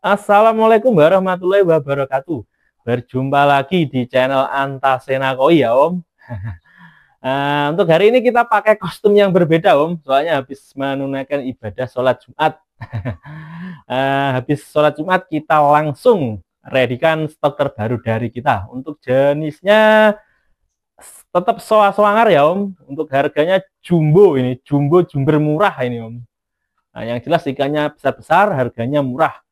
Assalamualaikum warahmatullahi wabarakatuh. Berjumpa lagi di channel Antasena Koi ya Om. Untuk hari ini kita pakai kostum yang berbeda Om. Soalnya habis menunaikan ibadah sholat Jumat. Habis sholat Jumat kita langsung readykan stok terbaru dari kita. Untuk jenisnya tetap soa-soangar ya Om. Untuk harganya jumbo ini. Jumbo murah ini Om. Nah, yang jelas ikannya besar-besar, harganya murah.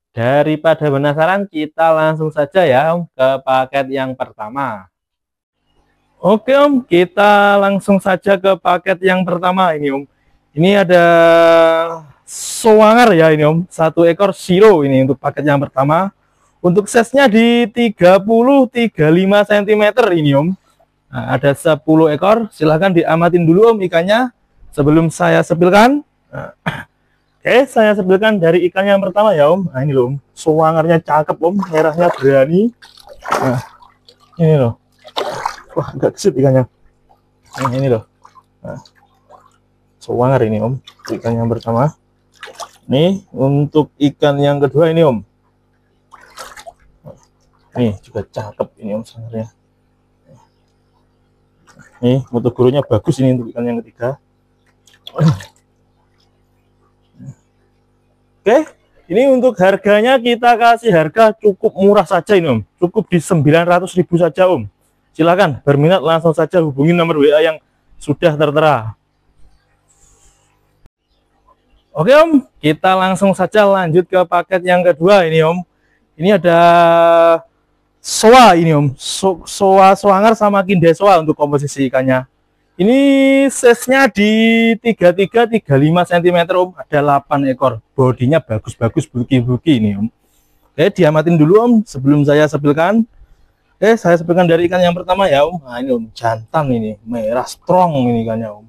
Daripada penasaran, kita langsung saja ya Om ke paket yang pertama. Oke Om, kita langsung saja ke paket yang pertama ini Om. Ini ada soangar ya ini Om, satu ekor siro ini untuk paket yang pertama. Untuk size-nya di 30-35 cm ini Om. Nah, ada 10 ekor, silahkan diamatin dulu Om ikannya sebelum saya sepilkan. Nah, oke, saya sebelkan dari ikan yang pertama ya Om. Nah ini loh Om, soangarnya cakep Om, merahnya berani. Nah, ini loh. Wah, agak gesit ikannya. Nah, ini loh. Nah, soangar ini Om, ikan yang pertama. Nih, untuk ikan yang kedua ini Om. Nih, juga cakep ini Om soangarnya. Nih, mutu gurunya bagus ini untuk ikan yang ketiga. Oke, ini untuk harganya kita kasih harga cukup murah saja ini Om. Cukup di 900.000 saja Om. Silakan berminat langsung saja hubungi nomor WA yang sudah tertera. Oke Om, kita langsung saja lanjut ke paket yang kedua ini Om. Ini ada soa ini Om. Soa soangar sama kinde soa untuk komposisi ikannya. Ini size-nya di 33-35 cm Om, ada 8 ekor. Bodinya bagus-bagus, bulky-bulky ini Om. Oke, diamatin dulu Om sebelum saya sepilkan. Oke, saya sepilkan dari ikan yang pertama ya Om. Nah ini Om, jantan ini, merah strong ini ikannya Om.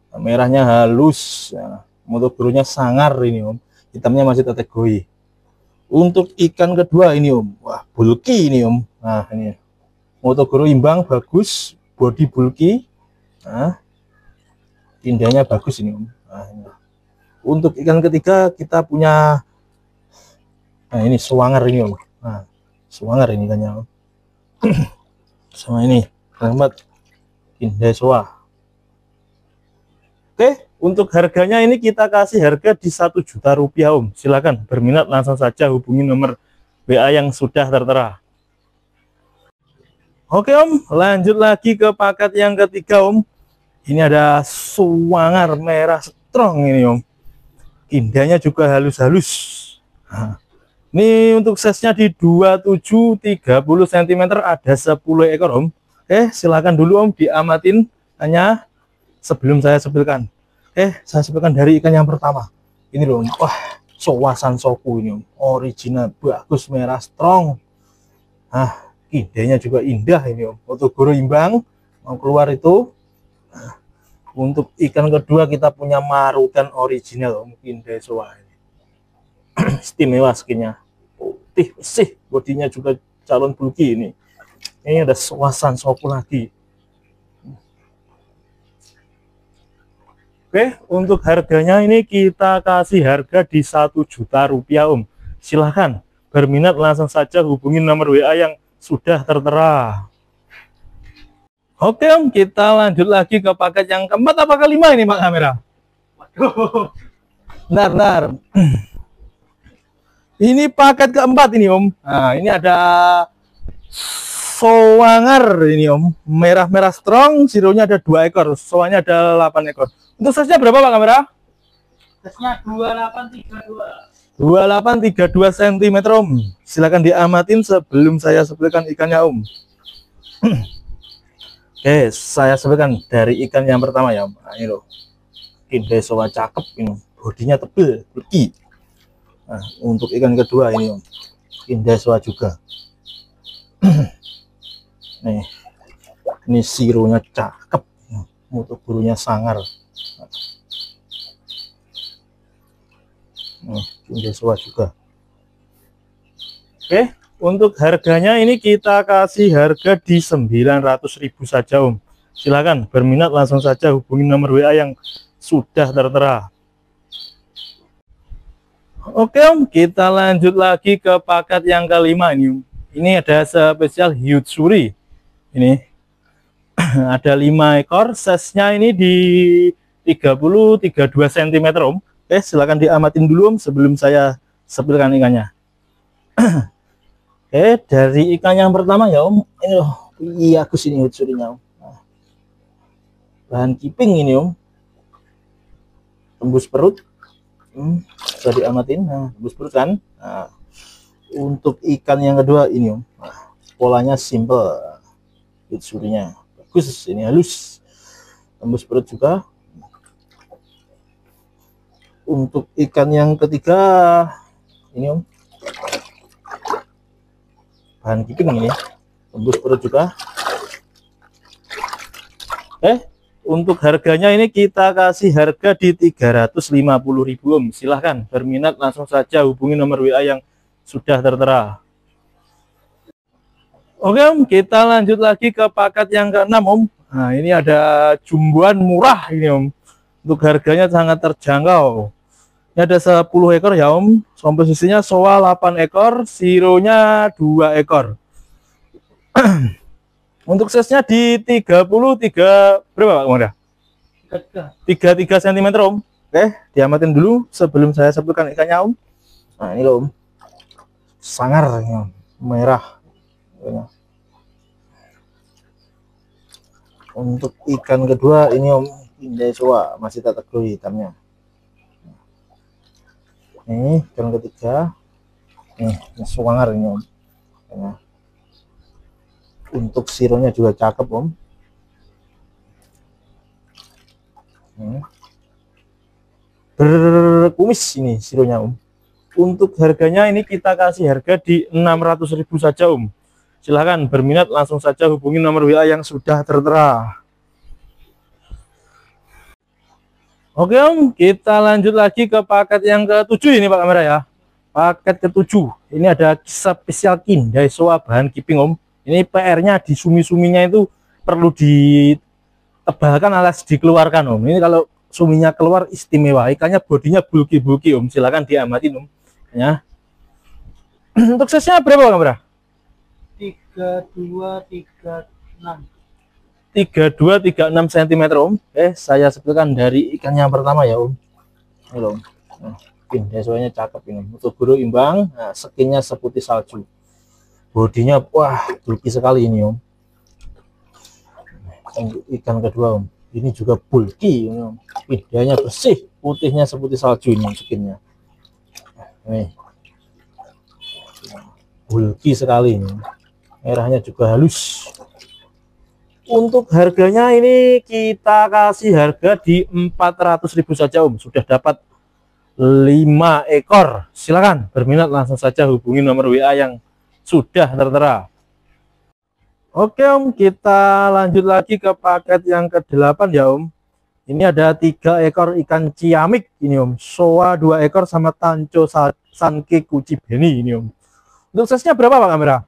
Nah, merahnya halus, ya. Moto birunya sangar ini Om. Hitamnya masih tetek goi. Untuk ikan kedua ini Om, wah bulky ini Om. Nah ini, moto biru imbang, bagus, body bulky. Nah, indahnya bagus ini Om. Nah, ini. Untuk ikan ketiga kita punya, nah ini soangar ini Om. Nah, soangar ini ikannya Om. Sama ini, rahmat indah soa. Oke, untuk harganya ini kita kasih harga di 1 juta rupiah Om. Silakan berminat langsung saja hubungi nomor WA yang sudah tertera. Oke Om, lanjut lagi ke paket yang ketiga Om. Ini ada soangar merah strong ini Om. Indahnya juga halus-halus. Nah, ini untuk size-nya di 27-30 cm, ada 10 ekor Om. Silakan dulu Om diamatin hanya sebelum saya sepilkan. Saya sepilkan dari ikan yang pertama. Ini loh Om. Wah, soa sansoku ini Om. Original, bagus, merah strong. Nah, indahnya juga indah ini Om. Untuk guru imbang mau keluar itu. Nah, untuk ikan kedua kita punya marutan original Om, indah soa ini. Istimewa skinnya, putih bersih, bodinya juga calon bulky ini. Ini ada soa sansoku lagi. Oke, untuk harganya ini kita kasih harga di 1 juta rupiah Om. Silahkan berminat langsung saja hubungi nomor WA yang sudah tertera. Oke Om, kita lanjut lagi ke paket yang keempat apa kelima ini Pak kamera? Waduh. Bentar. Ini paket keempat ini Om. Nah, ini ada soangar ini Om. Merah-merah strong, sironya ada 2 ekor. Soanya ada 8 ekor. Untuk size-nya berapa Pak kamera? Size-nya 2832. 2832 cm Om. Silakan diamatin sebelum saya sepilkan ikannya Om. Oke, saya sebutkan dari ikan yang pertama ya Om. Nah, ini loh, indah soa cakep ini, bodinya tebel, bulky. Nah, untuk ikan kedua ini Om, indah soa juga. Nih, ini sironya cakep, mutu burunya sangar. Indah soa juga. Oke. Untuk harganya ini kita kasih harga di 900.000 saja Om. Silakan berminat langsung saja hubungi nomor WA yang sudah tertera. Oke Om, kita lanjut lagi ke paket yang kelima ini Om. Ini ada spesial hiut suri. Ini ada 5 ekor, size-nya ini di 30-32 cm Om. Oke, silakan diamatin dulu Om sebelum saya sepilkan ikannya. Oke, dari ikan yang pertama ya Om. Ini loh, iya aku sini hiut surinya Om. Nah, bahan keeping ini Om. Tembus perut. Bisa diamatin. Nah, tembus perut kan. Nah, untuk ikan yang kedua ini Om. Nah, polanya simple. Hiut surinya bagus, ini halus. Tembus perut juga. Untuk ikan yang ketiga ini Om. Bahan keeping ini. Tembus perut juga. Untuk harganya ini kita kasih harga di 350.000 Om. Silahkan berminat langsung saja hubungi nomor WA yang sudah tertera. Oke Om, kita lanjut lagi ke paket yang ke-6 Om. Nah ini ada jumboan murah ini Om. Untuk harganya sangat terjangkau. Ini ada 10 ekor ya Om. Komposisinya soa 8 ekor, sironya 2 ekor. Untuk size-nya di 33 berapa Pak Muda? 33 cm Om. Oke, diamatin dulu sebelum saya sebutkan ikannya Om. Nah ini loh Om, sangar ya, merah. Untuk ikan kedua ini Om, Kindai soa, masih tak glow hitamnya. Ini ikan ketiga, ini sangar ini Om. Nah, untuk sironya juga cakep Om. Berkumis ini sironya Om. Untuk harganya ini kita kasih harga di 600.000 saja Om. Silahkan berminat langsung saja hubungi nomor WA yang sudah tertera. Oke Om, kita lanjut lagi ke paket yang ke-7 ini Pak kamera ya. Paket ke-7 ini ada spesial Kindai soa bahan keeping Om. Ini PR-nya di sumi-suminya itu perlu ditebalkan alias dikeluarkan Om. Ini kalau suminya keluar istimewa, ikannya bodinya bulky-bulky Om. Silakan diamatin Om ya. Untuk size-nya berapa Pak kamera? 32-36 cm Om. Saya sebutkan dari ikan yang pertama ya Om. Ini loh Om. Nah, Kindai soanya cakep ini. Untuk buru imbang, nah, skinnya seputih salju. Bodinya wah bulky sekali ini Om. Ikan kedua Om, ini juga bulky ini Om. Pindahnya bersih, putihnya seputih salju ini skinnya. Nih, bulky sekali ini. Merahnya juga halus. Untuk harganya ini kita kasih harga di 400.000 saja Om. Sudah dapat 5 ekor. Silakan berminat langsung saja hubungi nomor WA yang sudah tertera. Oke Om, kita lanjut lagi ke paket yang ke-8 ya Om. Ini ada 3 ekor ikan ciamik ini Om. Soa 2 ekor sama tanco sanke kuci beni ini Om. Untuk size-nya berapa Pak kamera?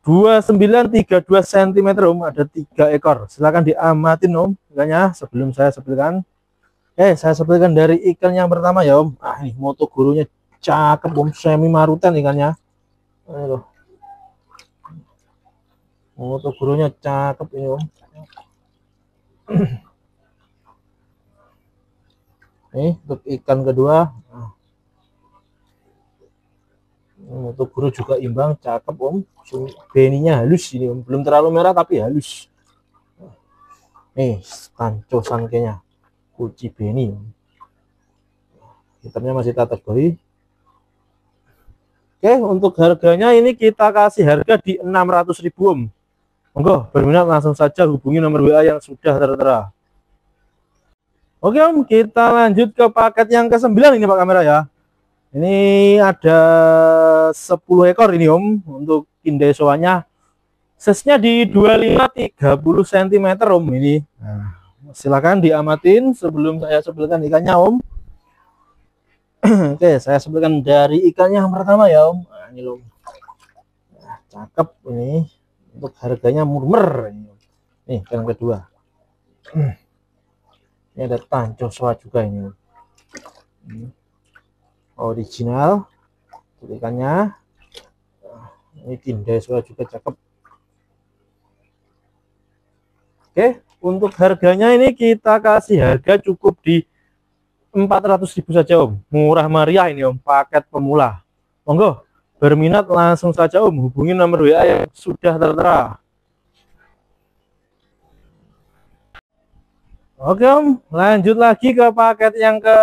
29-32 cm Om. Ada 3 ekor. Silahkan diamatin Om ikannya sebelum saya sebutkan. Saya sebutkan dari ikan yang pertama ya Om. Ah ini moto gurunya cakep Om, semi marutan ikannya. Aduh. Moto gurunya cakep ini Om. Nih untuk ikan kedua. Moto guru juga imbang, cakep Om. Beninya halus ini Om. Belum terlalu merah tapi halus. Nih tanco sangkenya kuci beni Om. Hitamnya masih tak tergoli. Oke, untuk harganya ini kita kasih harga di 600.000 Om. Monggo berminat langsung saja hubungi nomor WA yang sudah tertera. Oke Om, kita lanjut ke paket yang ke-9 ini Pak kamera ya. Ini ada 10 ekor ini Om. Untuk Kindai soanya size-nya di 25-30 cm Om ini. Nah, silakan diamatin sebelum saya sebutkan ikannya Om. Oke, saya sebutkan dari ikan yang pertama ya Om. Nah, ini loh. Nah, cakep ini. Untuk harganya murmer ini. Nih, ikan kedua. Ini ada tanco soa juga ini Om. original ikannya. Ini Kindai Soa juga cakep. Oke, untuk harganya ini kita kasih harga cukup di 400.000 saja Om. Murah meriah ini Om, paket pemula. Monggo berminat langsung saja Om, hubungi nomor WA yang sudah tertera. Oke Om, lanjut lagi ke paket yang ke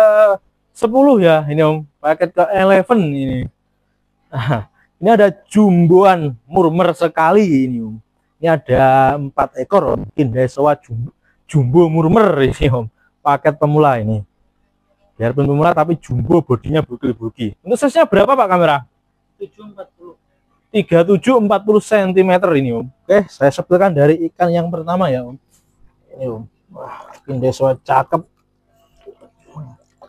10 ya ini Om, paket ke 11 ini. Nah, ini ada jumboan murmer sekali ini Om. Ini ada 4 ekor Om, Kindai Soa jumbo murmer ini Om, paket pemula ini. Biarpun pemula tapi jumbo, bodinya bulky. Untuk size-nya berapa Pak kamera? 740. 37-40 cm ini Om. Oke, saya sebutkan dari ikan yang pertama ya Om. Ini Om. Wah, Kindai Soa cakep.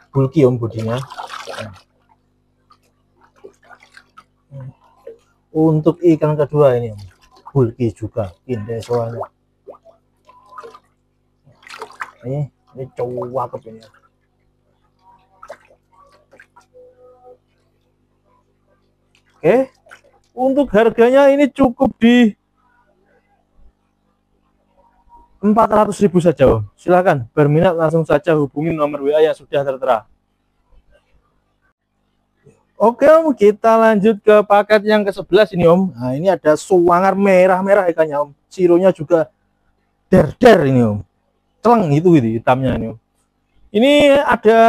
Bulky Om bodinya. Untuk ikan kedua ini Om, bulky juga Kindai Soa-nya. Ini cakep ini. Oke, untuk harganya ini cukup di 400.000 saja Om. Silakan berminat langsung saja hubungi nomor WA yang sudah tertera. Oke Om, kita lanjut ke paket yang ke-11 ini Om. Nah, ini ada suangar merah-merah ikannya Om. Sironya juga der-der ini Om. Celeng itu hitamnya ini Om. Ini ada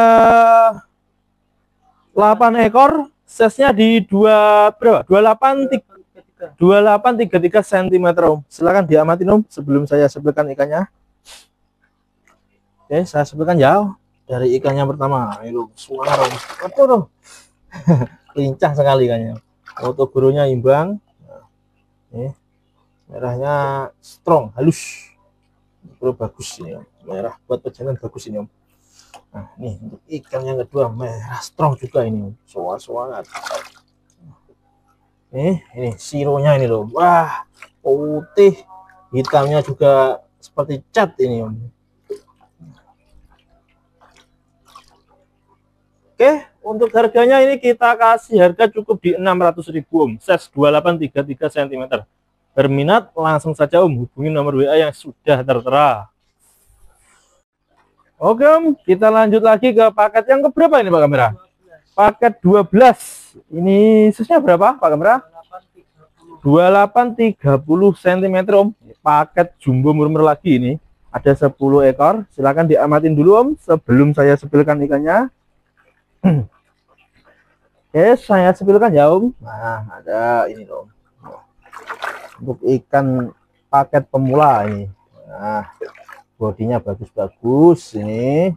8 ekor, size-nya di 2833 cm Om. Silakan diamati Om sebelum saya sebutkan ikannya. Oke, saya sebutkan ya dari ikan yang pertama. Ini suangar Om. Betul Om. Lincah sekali ikannya. Foto gurunya imbang. Nah, merahnya strong, halus. Bro bagus ini Om. Merah buat pejantan bagus ini Om. Nah, ini untuk ikan yang kedua merah strong juga ini Om. Soa-soangat. Ini sironya ini loh. Wah, putih. Hitamnya juga seperti cat ini Om. Oke, untuk harganya ini kita kasih harga cukup di 600.000 Om. Size 2833 cm. Berminat langsung saja Om hubungi nomor WA yang sudah tertera. Oke Om, kita lanjut lagi ke paket yang keberapa ini Pak kamera? Paket 12. Ini size-nya berapa Pak kamera? 2830 cm Om. Paket jumbo murmer lagi ini. Ada 10 ekor. Silakan diamatin dulu Om sebelum saya sepilkan ikannya. Oke, saya sepilkan ya Om. Nah, ada ini Om. Untuk ikan paket pemula ini. Nah, bodinya bagus-bagus ini.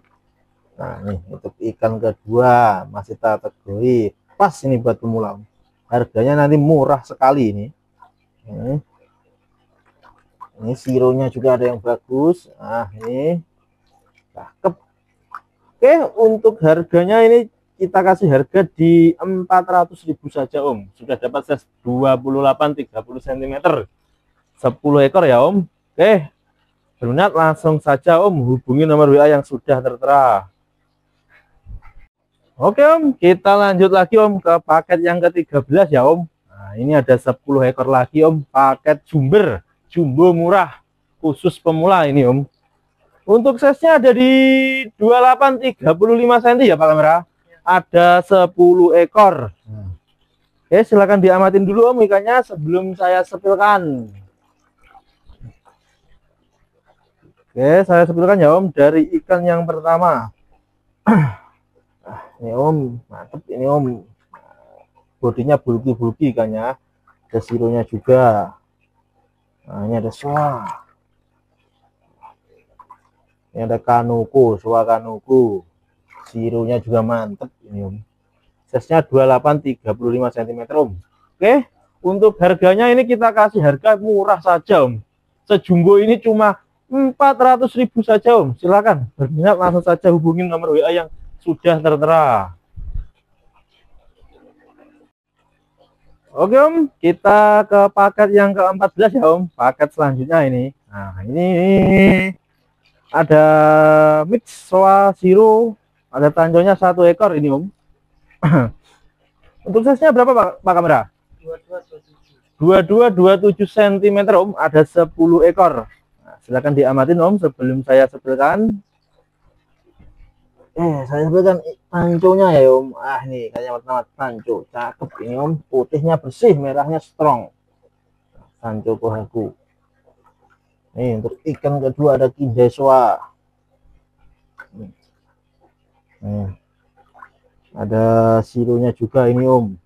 Nah, nih untuk ikan kedua masih kategori pas ini buat pemula Om. Harganya nanti murah sekali ini. Ini sironya juga ada yang bagus. Nah, ini cakep. Oke, untuk harganya ini kita kasih harga di 400.000 saja Om. Sudah dapat size 28-30 cm. 10 ekor ya Om. Oke, berminat langsung saja Om hubungi nomor WA yang sudah tertera. Oke Om, kita lanjut lagi Om ke paket yang ke-13 ya Om. Nah, ini ada 10 ekor lagi Om, paket jumber, jumbo murah, khusus pemula ini Om. Untuk size-nya ada di 28-35 cm ya Pak kamera. Ada 10 ekor. Oke, silakan diamatin dulu Om ikannya sebelum saya sepilkan. Oke, saya sepilkan ya Om dari ikan yang pertama. Ini Om, mantep ini Om. Bodinya bulky-bulky ikannya. Ada sironya juga. Nah, ini ada soa. Ini ada kanuku, soa kanuku. Sironya juga mantep ini Om. Size-nya 28-35 cm Om. Oke, untuk harganya ini kita kasih harga murah saja Om. Sejumbo ini cuma 400.000 saja Om. Silakan berminat langsung saja hubungin nomor WA yang sudah tertera. Oke Om, kita ke paket yang ke-14 ya Om. Paket selanjutnya ini. Nah, ini ada mix soa siro. Ada tanjonya 1 ekor ini Om. Untuk size-nya berapa Pak Kamera? 2227 cm Om, ada 10 ekor. Nah, silakan diamatin Om sebelum saya sebelkan. Saya sebelkan panconya ya Om. Nih kayaknya pertama panco, cakep ini Om, putihnya bersih, merahnya strong. Panco kohaku. Nih untuk ikan kedua ada kindeswa. Ada sirunya juga ini Om.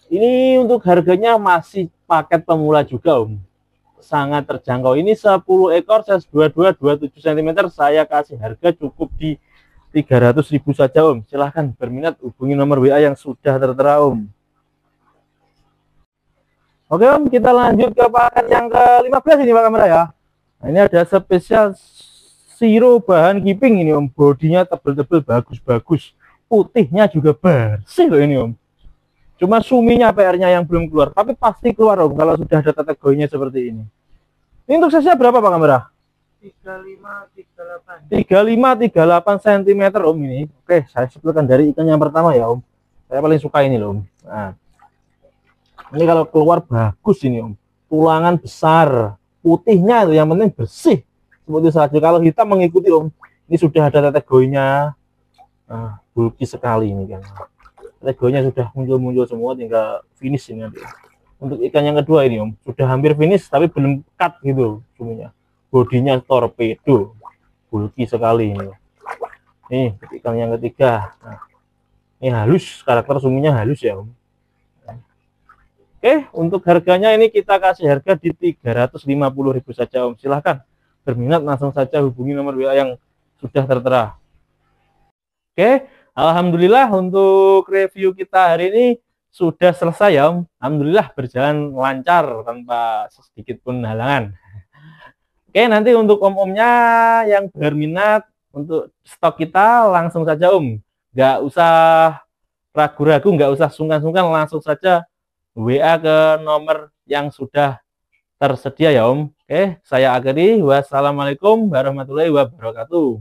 Ini untuk harganya masih paket pemula juga Om, sangat terjangkau. Ini 10 ekor size 22-27 cm, saya kasih harga cukup di 300.000 saja Om. Silahkan berminat hubungi nomor WA yang sudah tertera Om. Oke Om, kita lanjut ke paket yang ke-15 ini Pak Kamera ya. Nah, ini ada spesial siro bahan keeping ini Om, bodinya tebel-tebel, bagus-bagus, putihnya juga bersih loh ini Om. Cuma suminya PR-nya yang belum keluar, tapi pasti keluar Om kalau sudah ada kategorinya seperti ini. Ini untuk size berapa Pak Kamera? 35-38 cm Om ini. Oke, saya sebutkan dari ikan yang pertama ya Om. Saya paling suka ini loh Om. Nah, ini kalau keluar bagus ini Om. Tulangan besar, putihnya itu yang penting bersih. Seperti saja, kalau hitam mengikuti Om. Ini sudah ada kategorinya. Nah, bulky sekali ini kan. Kategorinya sudah muncul-muncul semua, tinggal finish ini nanti. Untuk ikan yang kedua ini Om, sudah hampir finish tapi belum cut gitu suminya. Bodinya torpedo, bulky sekali ini. Nih ikan yang ketiga. Nah, ini halus, karakter suminya halus ya Om. Oke, untuk harganya ini kita kasih harga di 350.000 saja Om. Silahkan berminat langsung saja hubungi nomor WA yang sudah tertera. Oke, alhamdulillah untuk review kita hari ini sudah selesai ya Om. Alhamdulillah berjalan lancar tanpa sedikit pun halangan. Oke, nanti untuk om-omnya yang berminat untuk stok kita langsung saja Om. Nggak usah ragu-ragu, nggak usah sungkan-sungkan, langsung saja WA ke nomor yang sudah tersedia ya Om. Oke, saya akhiri. Wassalamualaikum warahmatullahi wabarakatuh.